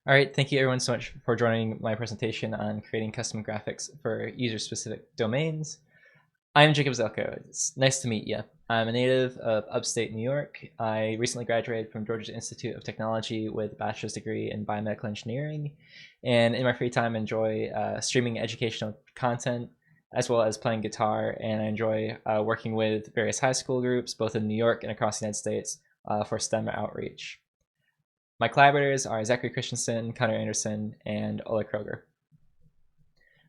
All right, thank you everyone so much for joining my presentation on creating custom graphics for user-specific domains. I'm Jacob Zelko. It's nice to meet you. I'm a native of upstate New York. I recently graduated from Georgia Institute of Technology with a bachelor's degree in biomedical engineering. And in my free time, I enjoy streaming educational content as well as playing guitar. And I enjoy working with various high school groups, both in New York and across the United States, for STEM outreach. My collaborators are Zachary Christensen, Connor Anderson, and Ola Kroger.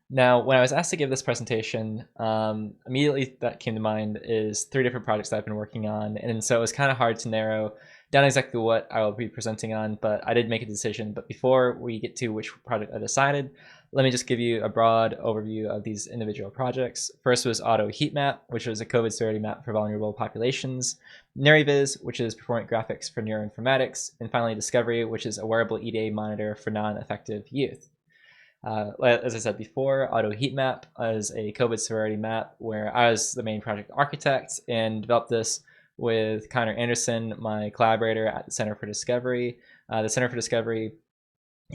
Now, when I was asked to give this presentation, immediately that came to mind is 3 different projects that I've been working on, and so it was kind of hard to narrow down exactly what I will be presenting on, but I did make a decision. But before we get to which project I decided, let me just give you a broad overview of these individual projects. First was AutoHeatMap, which was a COVID severity map for vulnerable populations, NeuriViz, which is performant graphics for neuroinformatics, and finally Discovery, which is a wearable EDA monitor for non-affective youth. As I said before, AutoHeatMap is a COVID severity map where I was the main project architect and developed this with Connor Anderson, my collaborator at the Center for Discovery. The Center for Discovery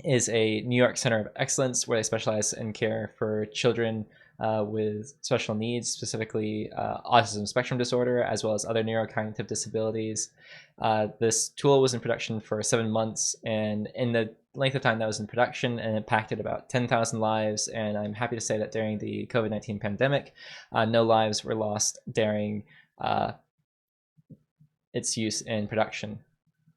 is a New York Center of Excellence where they specialize in care for children with special needs, specifically autism spectrum disorder, as well as other neurocognitive disabilities. This tool was in production for 7 months, and in the length of time that was in production, and impacted about 10,000 lives. And I'm happy to say that during the COVID-19 pandemic, no lives were lost during its use in production.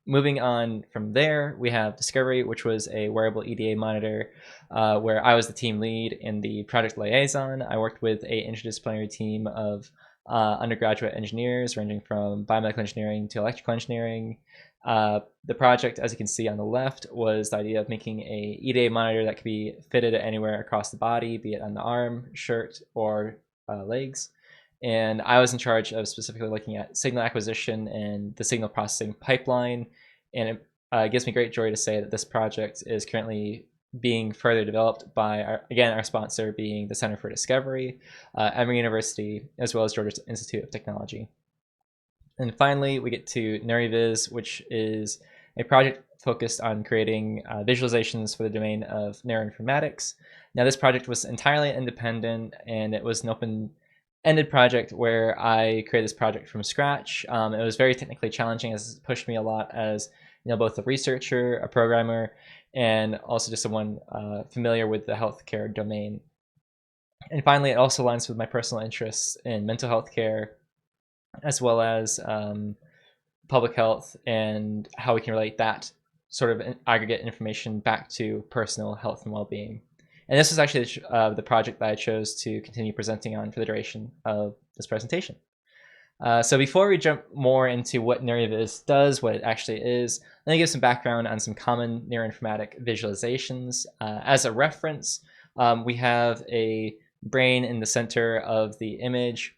Moving on from there, we have Discovery, which was a wearable EDA monitor where I was the team lead and the project liaison. I worked with an interdisciplinary team of undergraduate engineers ranging from biomedical engineering to electrical engineering. The project, as you can see on the left, was the idea of making a EDA monitor that could be fitted anywhere across the body, be it on the arm, shirt, or legs. And I was in charge of specifically looking at signal acquisition and the signal processing pipeline. And it gives me great joy to say that this project is currently being further developed by, our sponsor being the Center for Discovery, Emory University, as well as Georgia Institute of Technology. And finally, we get to NeuriViz, which is a project focused on creating visualizations for the domain of neuroinformatics. Now, this project was entirely independent, and it was an open-ended project where I created this project from scratch. It was very technically challenging, as it pushed me a lot as both a researcher, a programmer, and also just someone familiar with the healthcare domain. And finally, it also aligns with my personal interests in mental health care, as well as public health and how we can relate that sort of aggregate information back to personal health and well-being. And this is actually the project that I chose to continue presenting on for the duration of this presentation. So before we jump more into what NeuriViz does, what it actually is, let me give some background on some common neuroinformatic visualizations. As a reference, we have a brain in the center of the image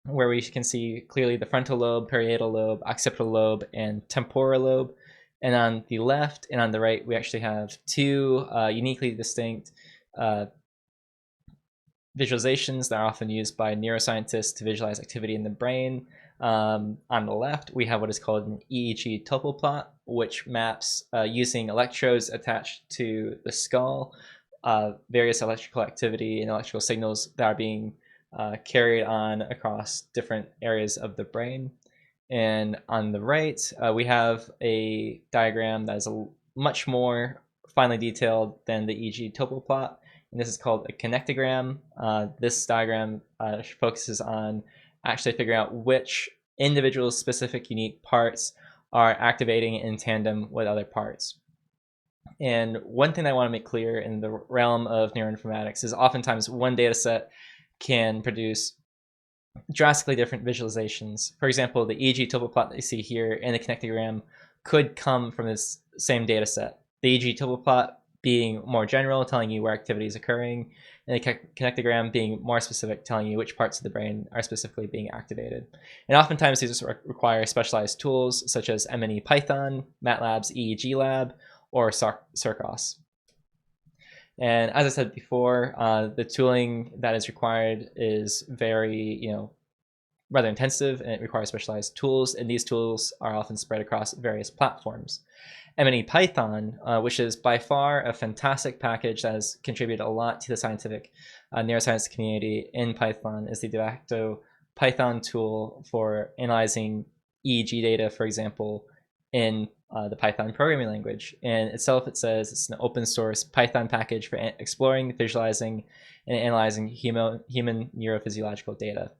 where we can see clearly the frontal lobe, parietal lobe, occipital lobe, and temporal lobe. And on the left and on the right, we actually have 2 uniquely distinct visualizations that are often used by neuroscientists to visualize activity in the brain. On the left, we have what is called an EEG Topoplot, which maps using electrodes attached to the skull, various electrical activity and electrical signals that are being carried on across different areas of the brain. And on the right, we have a diagram that is much more finely detailed than the EEG Topoplot, and this is called a connectogram. This diagram focuses on actually figuring out which individual specific unique parts are activating in tandem with other parts. And one thing I want to make clear in the realm of neuroinformatics is oftentimes one data set can produce drastically different visualizations. For example, the EEG Topoplot that you see here and the connectogram could come from this same data set. The EEG Topoplot being more general, telling you where activity is occurring, and the connectogram being more specific, telling you which parts of the brain are specifically being activated. And oftentimes these require specialized tools such as M&E Python, MATLAB's EEG Lab, or Circos. And as I said before, the tooling that is required is very, rather intensive, and it requires specialized tools, and these tools are often spread across various platforms. M&E Python, which is by far a fantastic package that has contributed a lot to the scientific neuroscience community in Python, is the de facto Python tool for analyzing EEG data, for example, in the Python programming language. And itself, it says it's an open source Python package for exploring, visualizing, and analyzing human neurophysiological data.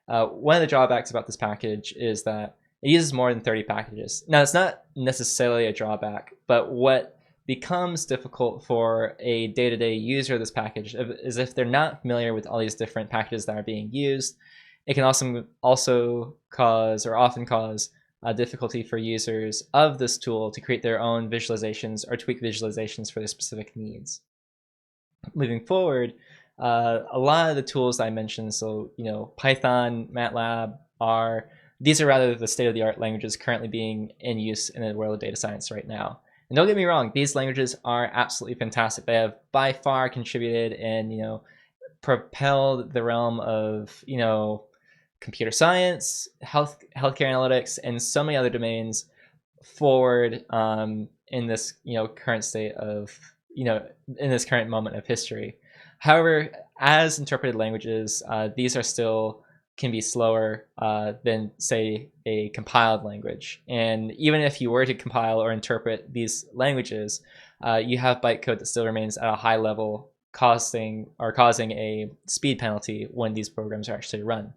One of the drawbacks about this package is that it uses more than 30 packages. Now, it's not necessarily a drawback, but what becomes difficult for a day-to-day user of this package is if they're not familiar with all these different packages that are being used. It can also cause, or often cause, difficulty for users of this tool to create their own visualizations or tweak visualizations for their specific needs. Moving forward, a lot of the tools I mentioned, so Python, MATLAB, R, these are rather the state-of-the-art languages currently being in use in the world of data science right now. And don't get me wrong, these languages are absolutely fantastic. They have by far contributed and propelled the realm of computer science, healthcare analytics, and so many other domains forward in this current state of in this current moment of history. However, as interpreted languages, these are still can be slower than, say, a compiled language. And even if you were to compile or interpret these languages, you have bytecode that still remains at a high level, causing a speed penalty when these programs are actually run.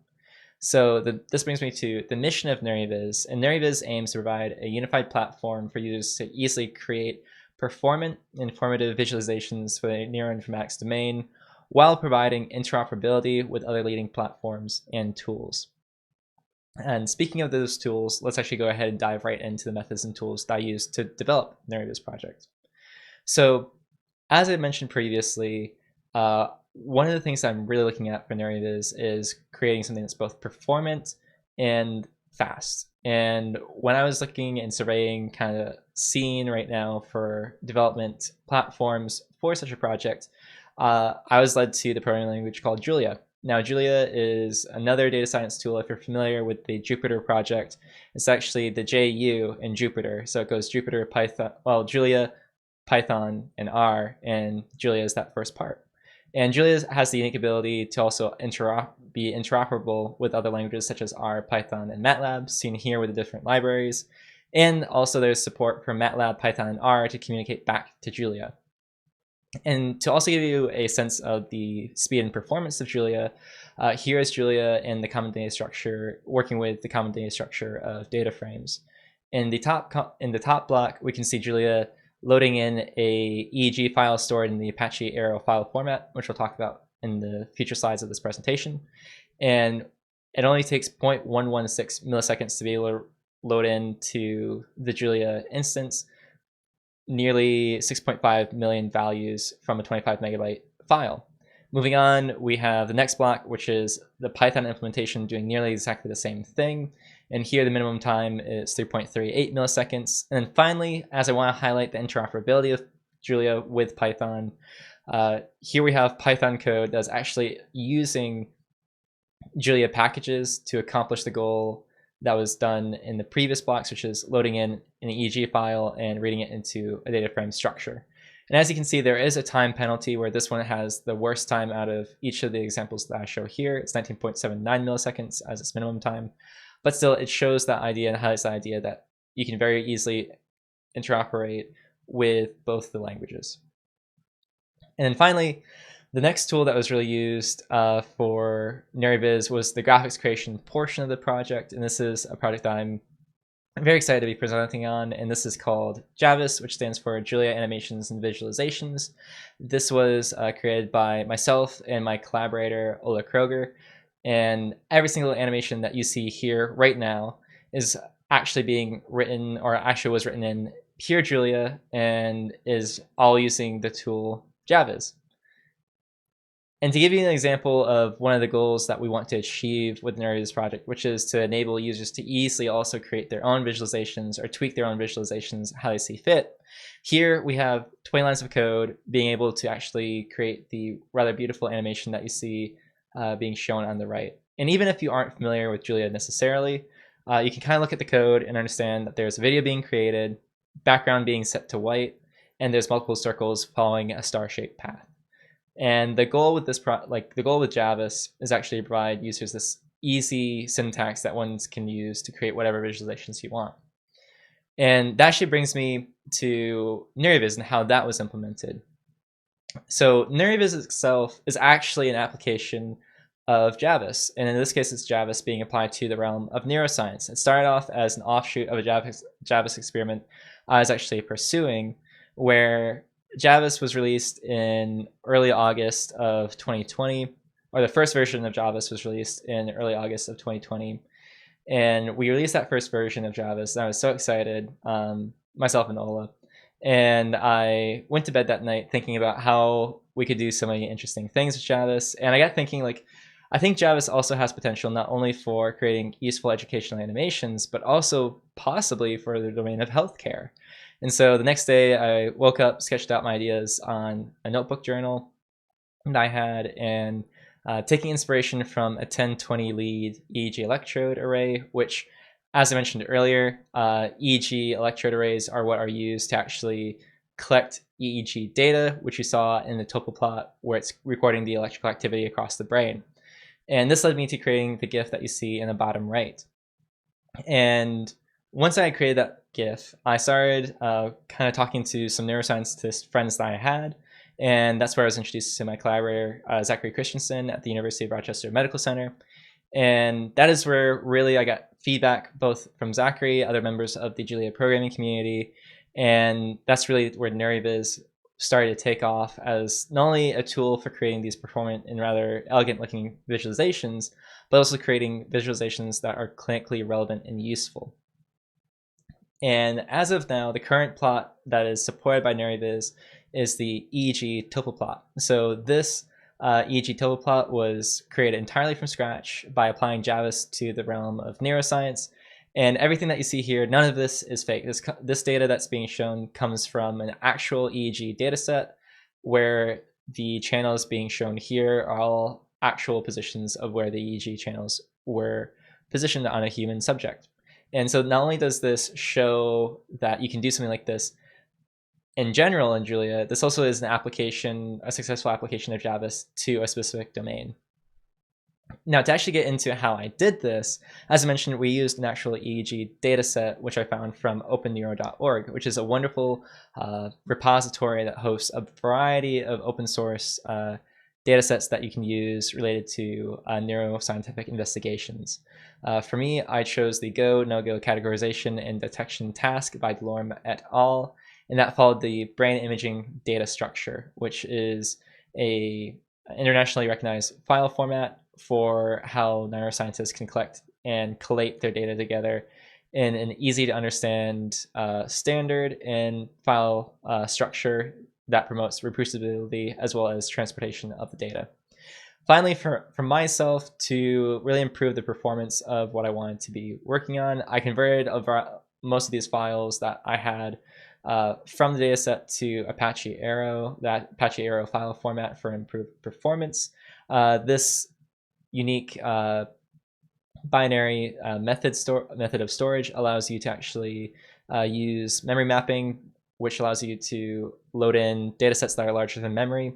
So this brings me to the mission of NeuriViz. And NeuriViz aims to provide a unified platform for users to easily create performant, informative visualizations for the neuroinformatics domain, while providing interoperability with other leading platforms and tools. And speaking of those tools, let's actually go ahead and dive right into the methods and tools that I use to develop NeuriViz project. So as I mentioned previously, one of the things that I'm really looking at for NeuriViz is creating something that's both performant and fast. And when I was looking and surveying kind of scene right now for development platforms for such a project, I was led to the programming language called Julia. Now, Julia is another data science tool. If you're familiar with the Jupyter project, it's actually the JU in Jupyter. So it goes Jupyter, Python, well, Julia, Python, and R, and Julia is that first part. And Julia has the unique ability to also be interoperable with other languages such as R, Python, and MATLAB, seen here with the different libraries. And also there's support for MATLAB, Python, and R to communicate back to Julia. And to also give you a sense of the speed and performance of Julia, here is Julia in the common data structure, working with the common data structure of Dataframes. In the top block, we can see Julia loading in a EEG file stored in the Apache Arrow file format, which we'll talk about in the future slides of this presentation. And it only takes 0.116 milliseconds to be able to load into the Julia instance nearly 6.5 million values from a 25 megabyte file. Moving on, we have the next block, which is the Python implementation doing nearly exactly the same thing. And here the minimum time is 3.38 milliseconds. And then finally, as I want to highlight the interoperability of Julia with Python, here we have Python code that's actually using Julia packages to accomplish the goal that was done in the previous blocks, which is loading in an EEG file and reading it into a data frame structure. And as you can see, there is a time penalty where this one has the worst time out of each of the examples that I show here. It's 19.79 milliseconds as its minimum time. But still, it shows that idea and highlights the idea that you can very easily interoperate with both the languages. And then finally, the next tool that was really used for NeuriViz was the graphics creation portion of the project. And this is a project that I'm very excited to be presenting on. And this is called Javis, which stands for Julia Animations and Visualizations. This was created by myself and my collaborator, Ola Kroger. And every single animation that you see here right now is actually being written, or actually was written in pure Julia, and is all using the tool Javis. And to give you an example of one of the goals that we want to achieve with the NeuriViz project, which is to enable users to easily also create their own visualizations or tweak their own visualizations how they see fit. Here we have 20 lines of code being able to actually create the rather beautiful animation that you see being shown on the right. And even if you aren't familiar with Julia necessarily, you can kind of look at the code and understand that there's a video being created, background being set to white, and there's multiple circles following a star-shaped path. And the goal with this the goal with Javis is actually to provide users this easy syntax that ones can use to create whatever visualizations you want. And that actually brings me to NeuriViz and how that was implemented. So NeuriViz itself is actually an application of Javis, and in this case it's Javis being applied to the realm of neuroscience. It started off as an offshoot of a Javis experiment I was actually pursuing, where Javis was released in early August of 2020, or the first version of Javis was released in early August of 2020. And we released that first version of Javis, and I was so excited, myself and Ola. And I went to bed that night thinking about how we could do so many interesting things with Javis. And I got thinking, like, I think Javis also has potential not only for creating useful educational animations, but also possibly for the domain of healthcare. And so the next day I woke up, sketched out my ideas on a notebook journal that I had, and taking inspiration from a 1020 lead EEG electrode array, which, as I mentioned earlier, EEG electrode arrays are what are used to actually collect EEG data, which you saw in the Topoplot, where it's recording the electrical activity across the brain. And this led me to creating the GIF that you see in the bottom right. And once I created that GIF, I started kind of talking to some neuroscientist friends that I had, and that's where I was introduced to my collaborator, Zachary Christensen at the University of Rochester Medical Center. And that is where really I got feedback both from Zachary, other members of the Julia programming community, and that's really where NeuriViz started to take off as not only a tool for creating these performant and rather elegant looking visualizations, but also creating visualizations that are clinically relevant and useful. And as of now, the current plot that is supported by NeuriViz is the EEG Topoplot. So this EEG Topoplot was created entirely from scratch by applying Javis to the realm of neuroscience. And everything that you see here, none of this is fake. This data that's being shown comes from an actual EEG data set, where the channels being shown here are all actual positions of where the EEG channels were positioned on a human subject. And so not only does this show that you can do something like this in general in Julia, this also is an application, a successful application of Javis to a specific domain. Now, to actually get into how I did this, as I mentioned, we used an actual EEG data set, which I found from openneuro.org, which is a wonderful repository that hosts a variety of open source data sets that you can use related to neuroscientific investigations. For me, I chose the go, no-go categorization and detection task by Delorme et al., and that followed the brain imaging data structure, which is a internationally recognized file format for how neuroscientists can collect and collate their data together in an easy to understand standard and file structure that promotes reproducibility as well as transportation of the data. Finally, for myself, to really improve the performance of what I wanted to be working on, I converted most of these files that I had from the dataset to Apache Arrow, that Apache Arrow file format for improved performance. This unique binary method of storage allows you to actually use memory mapping, which allows you to load in data sets that are larger than memory,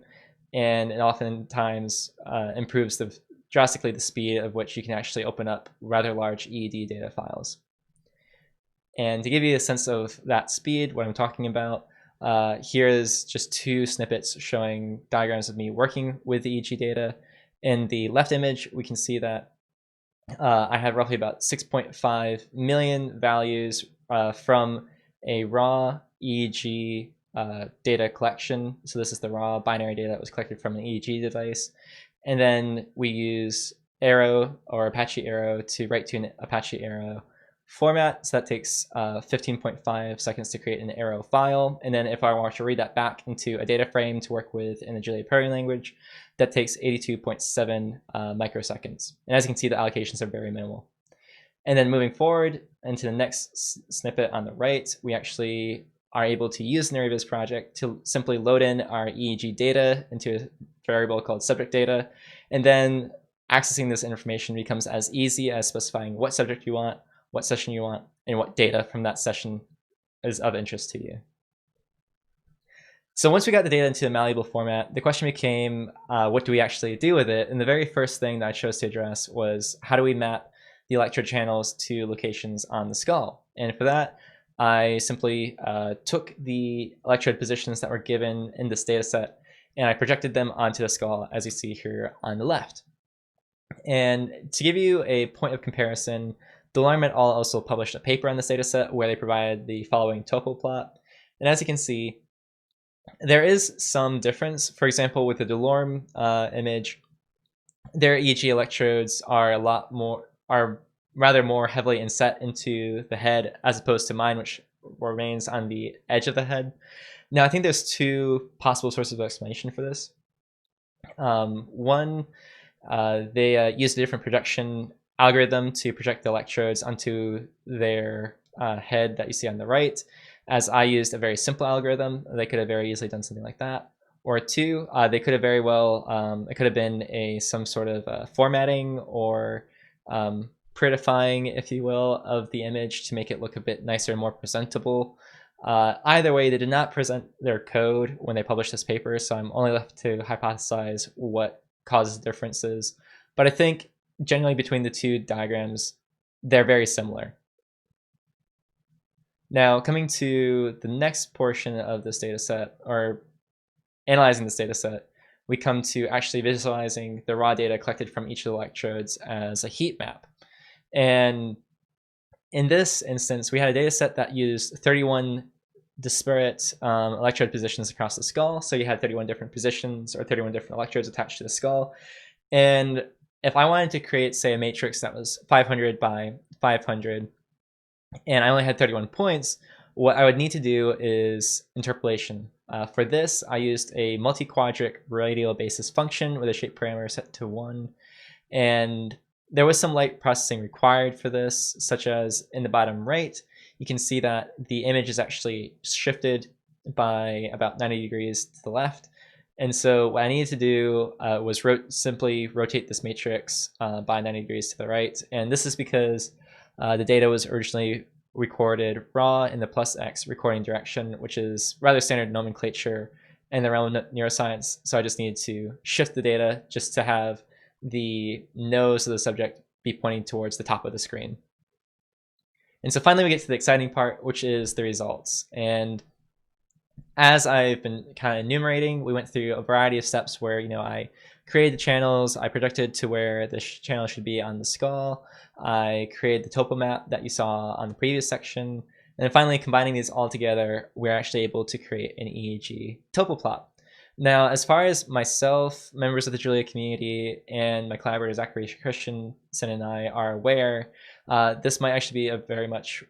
and it oftentimes improves drastically the speed of which you can actually open up rather large EED data files. And to give you a sense of that speed, what I'm talking about, here is just two snippets showing diagrams of me working with the EEG data. In the left image, we can see that I had roughly about 6.5 million values from a raw EEG data collection. So this is the raw binary data that was collected from an EEG device. And then we use Arrow or Apache Arrow to write to an Apache Arrow format. So that takes 15.5 seconds to create an Arrow file. And then if I want to read that back into a data frame to work with in the Julia programming language, that takes 82.7 microseconds. And as you can see, the allocations are very minimal. And then moving forward into the next snippet on the right, we actually are able to use the NeuriViz project to simply load in our EEG data into a variable called subject data. And then accessing this information becomes as easy as specifying what subject you want, what session you want, and what data from that session is of interest to you. So once we got the data into a malleable format, the question became, what do we actually do with it? And the very first thing that I chose to address was, how do we map the electrode channels to locations on the skull? And for that, I simply took the electrode positions that were given in this data set, and I projected them onto the skull, as you see here on the left. And to give you a point of comparison, Delorme et al. Also published a paper on this data set where they provided the following topo plot. And as you can see, there is some difference. For example, with the Delorme image, their EEG electrodes are rather more heavily inset into the head, as opposed to mine, which remains on the edge of the head. Now, I think there's two possible sources of explanation for this. One, they used a different projection algorithm to project the electrodes onto their head that you see on the right. As I used a very simple algorithm, they could have very easily done something like that. Or two, they could have very well, it could have been some sort of formatting or prettifying, if you will, of the image to make it look a bit nicer and more presentable. Either way, they did not present their code when they published this paper, so I'm only left to hypothesize what causes differences. But I think generally between the two diagrams, they're very similar. Now, coming to the next portion of this data set, or analyzing this data set, we come to actually visualizing the raw data collected from each of the electrodes as a heat map. And in this instance, we had a data set that used 31 disparate electrode positions across the skull. So you had 31 different positions or 31 different electrodes attached to the skull. And if I wanted to create, say, a matrix that was 500 by 500, and I only had 31 points, what I would need to do is interpolation. For this, I used a multi-quadric radial basis function with a shape parameter set to 1. And there was some light processing required for this, such as in the bottom right, you can see that the image is actually shifted by about 90 degrees to the left. And so what I needed to do was simply rotate this matrix by 90 degrees to the right. And this is because the data was originally recorded raw in the +X recording direction, which is rather standard nomenclature in the realm of neuroscience. So I just needed to shift the data just to have the nose of the subject be pointing towards the top of the screen. And so finally we get to the exciting part, which is the results. And as I've been kind of enumerating, we went through a variety of steps where, I created the channels, I projected to where the channel should be on the skull, I created the topo map that you saw on the previous section, and then finally combining these all together, we're actually able to create an EEG Topoplot. Now, as far as myself, members of the Julia community, and my collaborator Zachary Christensen and I are aware, this might actually be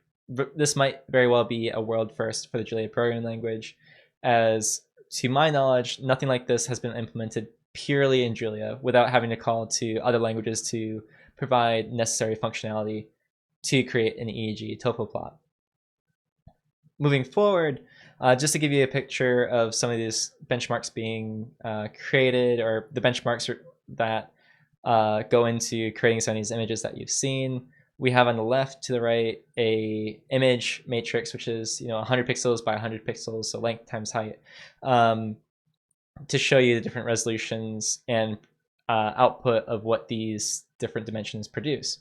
this might very well be a world first for the Julia programming language, as to my knowledge, nothing like this has been implemented purely in Julia without having to call to other languages to provide necessary functionality to create an EEG topoplot. Moving forward, just to give you a picture of some of these benchmarks being created, or the benchmarks that go into creating some of these images that you've seen, we have on the left to the right a image matrix, which is 100 pixels by 100 pixels, so length times height, to show you the different resolutions and output of what these different dimensions produce.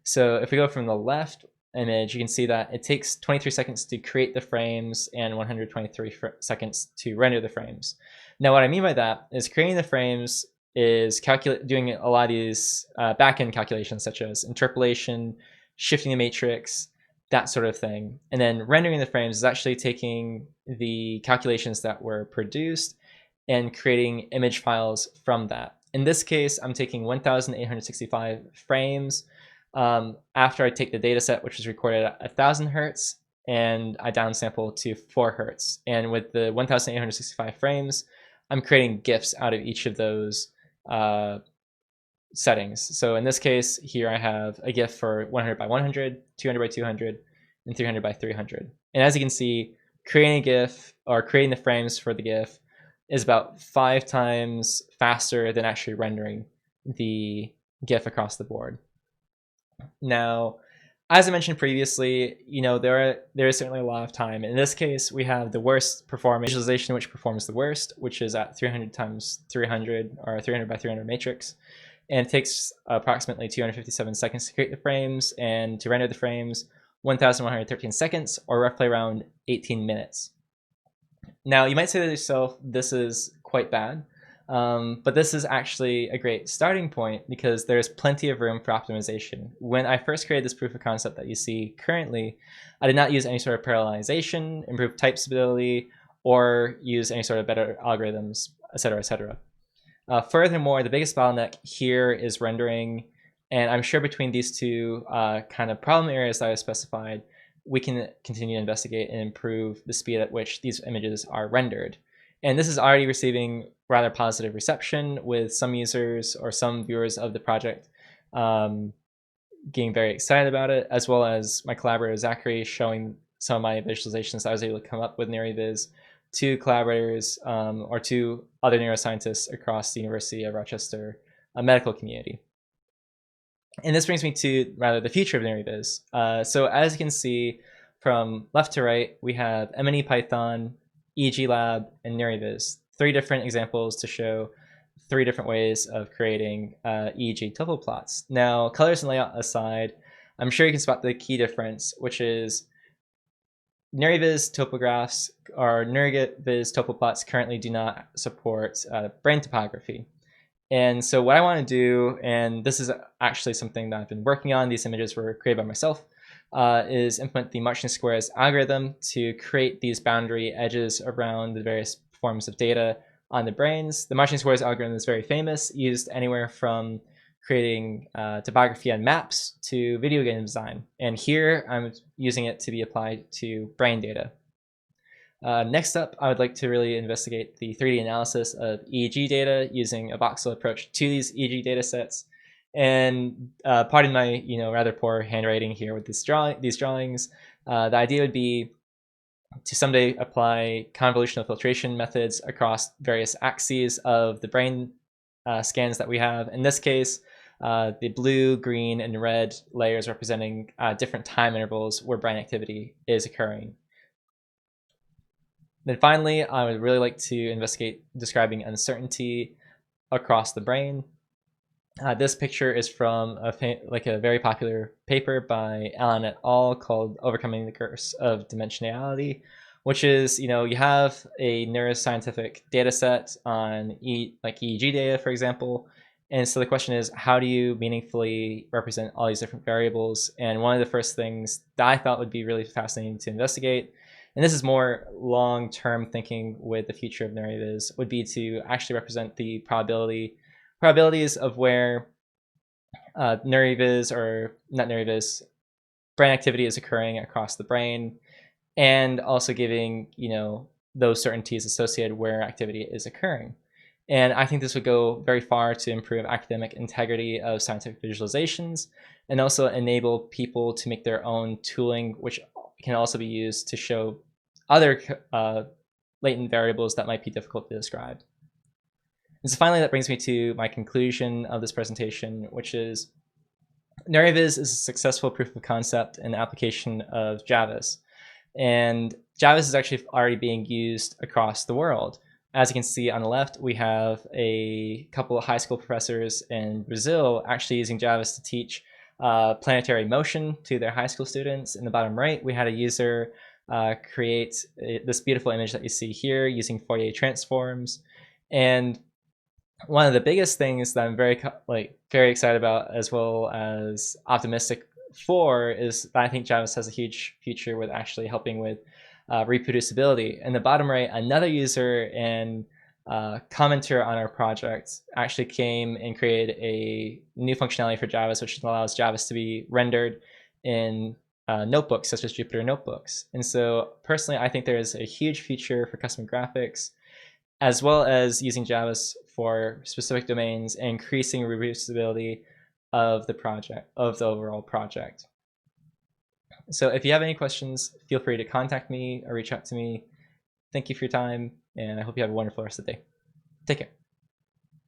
So if we go from the left image, you can see that it takes 23 seconds to create the frames and 123 seconds to render the frames. Now, what I mean by that is creating the frames is doing a lot of these back-end calculations, such as interpolation, shifting the matrix, that sort of thing. And then rendering the frames is actually taking the calculations that were produced and creating image files from that. In this case, I'm taking 1,865 frames after I take the data set, which was recorded at 1,000 hertz, and I downsample to 4 hertz. And with the 1,865 frames, I'm creating GIFs out of each of those settings. So in this case, here I have a GIF for 100 by 100, 200 by 200, and 300 by 300. And as you can see, creating a GIF or creating the frames for the GIF is about 5 times faster than actually rendering the GIF across the board. Now, as I mentioned previously, there is certainly a lot of time. In this case, we have the worst performing visualization, which performs the worst, which is at 300 times 300 or 300 by 300 matrix. And it takes approximately 257 seconds to create the frames, and to render the frames, 1,113 seconds, or roughly around 18 minutes. Now, you might say to yourself, this is quite bad. But this is actually a great starting point because there's plenty of room for optimization. When I first created this proof of concept that you see currently, I did not use any sort of parallelization, improve type stability, or use any sort of better algorithms, etc., etc. Furthermore, the biggest bottleneck here is rendering, and I'm sure between these two kind of problem areas that I specified, we can continue to investigate and improve the speed at which these images are rendered. And this is already receiving rather positive reception, with some users or some viewers of the project getting very excited about it, as well as my collaborator Zachary showing some of my visualizations that I was able to come up with NeuriViz to collaborators or to other neuroscientists across the University of Rochester medical community. And this brings me to rather the future of NeuriViz. So as you can see from left to right, we have M&E Python, EEG Lab, and NeuriViz. 3 different examples to show 3 different ways of creating EEG topoplots. Now, colors and layout aside, I'm sure you can spot the key difference, which is NeuriViz topographs or NeuriViz topoplots currently do not support brain topography. And so what I want to do, and this is actually something that I've been working on, these images were created by myself, is implement the Marching Squares algorithm to create these boundary edges around the various forms of data on the brains. The Marching Squares algorithm is very famous, used anywhere from creating topography and maps to video game design. And here I'm using it to be applied to brain data. Next up, I would like to really investigate the 3D analysis of EEG data using a voxel approach to these EEG data sets. And pardon my rather poor handwriting here with these drawings. The idea would be to someday apply convolutional filtration methods across various axes of the brain scans that we have. In this case, the blue, green, and red layers representing different time intervals where brain activity is occurring. Then finally, I would really like to investigate describing uncertainty across the brain. This picture is from a very popular paper by Allen et al. Called Overcoming the Curse of Dimensionality, which is, you have a neuroscientific data set on EEG data, for example. And so the question is, how do you meaningfully represent all these different variables? And one of the first things that I thought would be really fascinating to investigate, and this is more long-term thinking with the future of NeuriViz, would be to actually represent the probabilities of where NeuriViz, or not NeuriViz, brain activity is occurring across the brain, and also giving those certainties associated where activity is occurring. And I think this would go very far to improve academic integrity of scientific visualizations, and also enable people to make their own tooling, which can also be used to show other latent variables that might be difficult to describe. And so finally, that brings me to my conclusion of this presentation, which is NeuriViz is a successful proof of concept in the application of Javis. And Javis is actually already being used across the world. As you can see on the left, we have a couple of high school professors in Brazil actually using Javis to teach planetary motion to their high school students. In the bottom right, we had a user create this beautiful image that you see here using Fourier transforms. And one of the biggest things that I'm very excited about, as well as optimistic for, is that I think Javis has a huge future with actually helping with reproducibility. In the bottom right, another user and commenter on our project actually came and created a new functionality for Javis, which allows Javis to be rendered in notebooks such as Jupyter Notebooks. And so personally, I think there is a huge future for custom graphics, as well as using Javis for specific domains and increasing reproducibility of the project, of the overall project. So if you have any questions, feel free to contact me or reach out to me. Thank you for your time, and I hope you have a wonderful rest of the day. Take care.